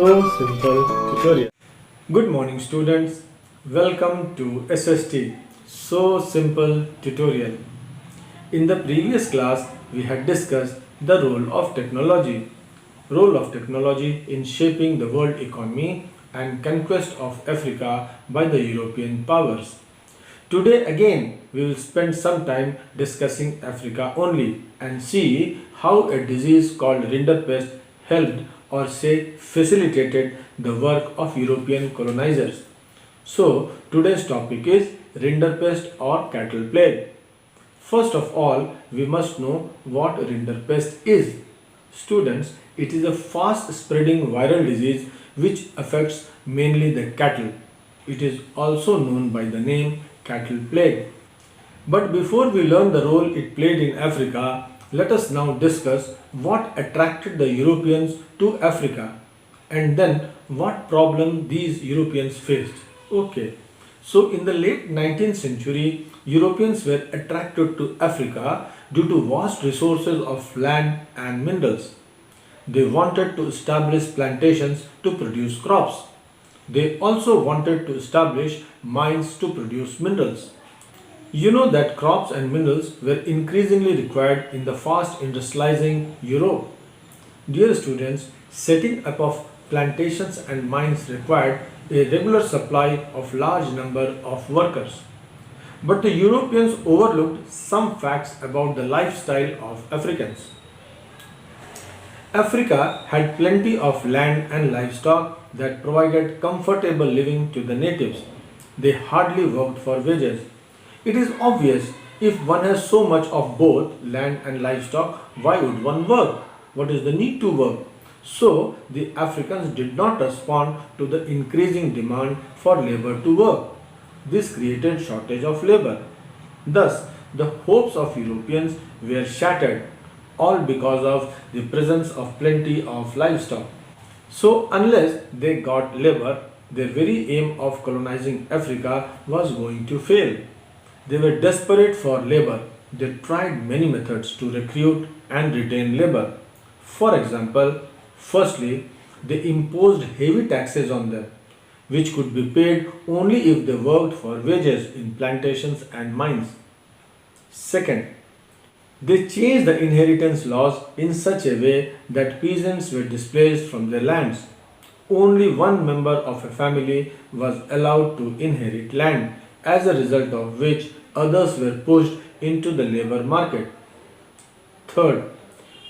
So simple tutorial. Good morning students. Welcome to SST So Simple tutorial. In the previous class we had discussed the role of technology in shaping the world economy and conquest of Africa by the European powers. Today again we will spend some time discussing Africa only and see how a disease called Rinderpest helped or say facilitated the work of European colonizers. So today's topic is Rinderpest or cattle plague. First of all, we must know what Rinderpest is. Students, it is a fast spreading viral disease which affects mainly the cattle. It is also known by the name cattle plague. But before we learn the role it played in Africa, let us now discuss what attracted the Europeans to Africa and then what problem these Europeans faced. Okay, so in the late 19th century, Europeans were attracted to Africa due to vast resources of land and minerals. They wanted to establish plantations to produce crops. They also wanted to establish mines to produce minerals. You know that crops and minerals were increasingly required in the fast industrializing Europe. Dear students, setting up of plantations and mines required a regular supply of large number of workers. But the Europeans overlooked some facts about the lifestyle of Africans. Africa had plenty of land and livestock that provided comfortable living to the natives. They hardly worked for wages. It is obvious if one has so much of both land and livestock, why would one work? What is the need to work? So the Africans did not respond to the increasing demand for labor to work. This created shortage of labor. Thus, the hopes of Europeans were shattered, all because of the presence of plenty of livestock. So unless they got labor, their very aim of colonizing Africa was going to fail. They were desperate for labor. They tried many methods to recruit and retain labor. For example, firstly, they imposed heavy taxes on them, which could be paid only if they worked for wages in plantations and mines. Second, they changed the inheritance laws in such a way that peasants were displaced from their lands. Only one member of a family was allowed to inherit land, as a result of which others were pushed into the labor market. Third,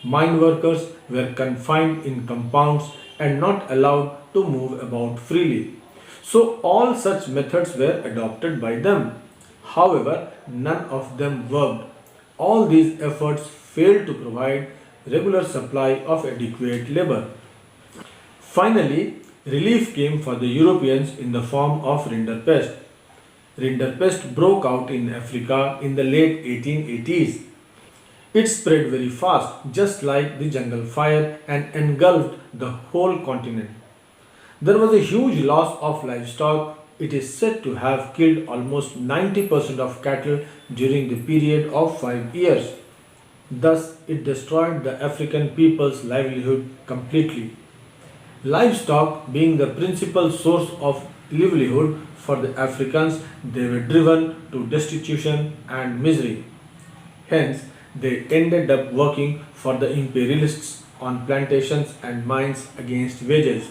mine workers were confined in compounds and not allowed to move about freely. So all such methods were adopted by them. However, none of them worked. All these efforts failed to provide regular supply of adequate labor. Finally, relief came for the Europeans in the form of Rinderpest. Rinderpest broke out in Africa in the late 1880s. It spread very fast, just like the jungle fire, and engulfed the whole continent. There was a huge loss of livestock. It is said to have killed almost 90% of cattle during the period of 5 years. Thus, it destroyed the African people's livelihood completely. Livestock being the principal source of livelihood for the Africans, they were driven to destitution and misery. Hence, they ended up working for the imperialists on plantations and mines against wages.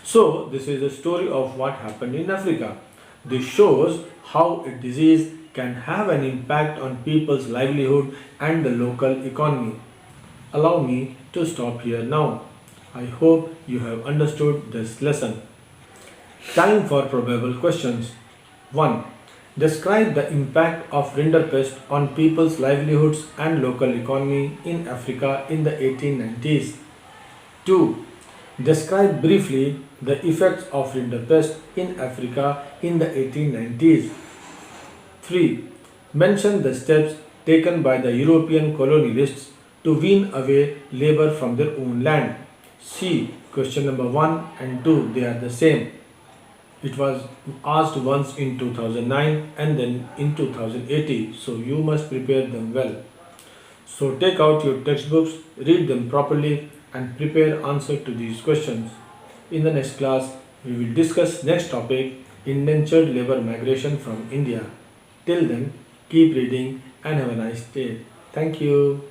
So, this is the story of what happened in Africa. This shows how a disease can have an impact on people's livelihood and the local economy. Allow me to stop here now. I hope you have understood this lesson. Time for probable questions. 1. Describe the impact of Rinderpest on people's livelihoods and local economy in Africa in the 1890s. 2. Describe briefly the effects of Rinderpest in Africa in the 1890s. 3. Mention the steps taken by the European colonialists to wean away labor from their own land. See question number 1 and 2, they are the same. It was asked once in 2009 and then in 2018, so you must prepare them well. So take out your textbooks, read them properly and prepare answer to these questions. In the next class, we will discuss next topic, indentured labor migration from India. Till then, keep reading and have a nice day. Thank you.